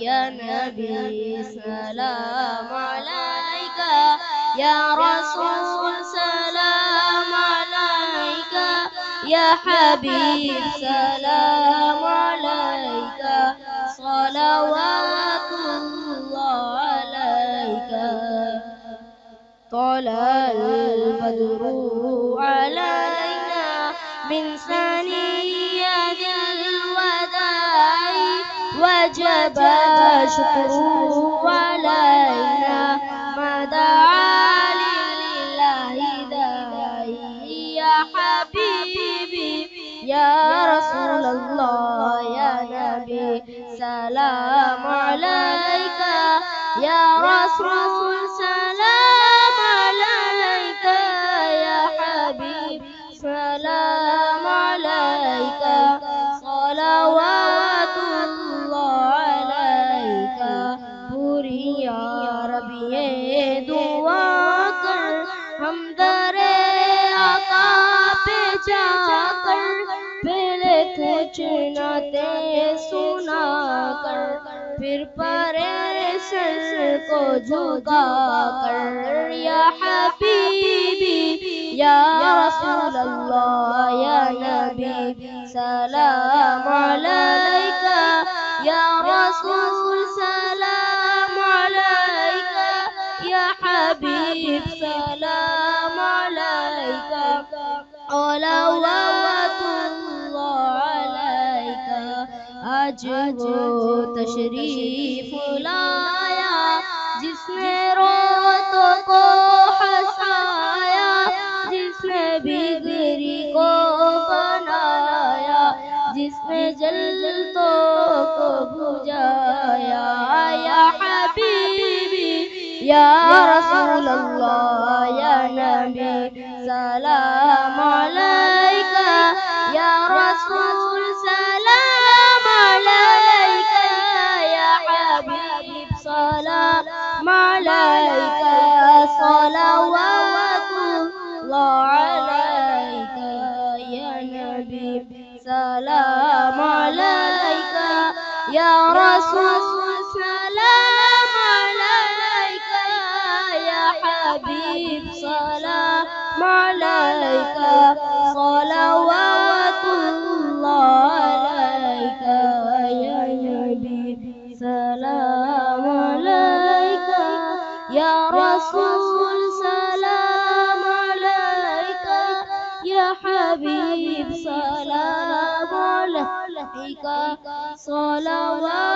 या नबी सलाम अलैका, या रसूल सलाम अलैका, या हबीब सलाम अलैका, सलवातुल्लाह अलैका। طلع البدر علينا من ثنيات الوداع وجب الشكر علينا ما دعا لله داعي يا حبيبي يا رسول الله يا نبي سلام عليك يا رسول سلام عليك يا حبيب سلام عليك صلوات الله عليك पूरी या रबी ये दुआ कर हम दरे आका पे जाकर पहले कुछ नाते सुना कर फिर परे सर को झुका कर या हबीबी या रसूल अल्लाह या नबी सलाम अलैका या रसूल सलाम अलैका या हबीब सलाम अलैका सलवातुल्लाह अलैका। आज वो तशरीफ लाया जिसने रोतों को हंसाया, जिसने बिगड़ी को बनाया, जिसने जलतों को बुझाया या हबीबी या रसूल अल्लाह या नबी सलाम अलैका या रसूल सलाम अलैका या हबीब सलाम अलैका सलवातुल्लाह अलैका या नबी सलाम अलैका या रसूल सलाम अलैका या हबीब सलाम अलैका सलवातुल्लाह अलैका या नबी सलाम अलैका या रसूल सलाम अलैका या हबीब सलाम अलैका सलवातुल्लाह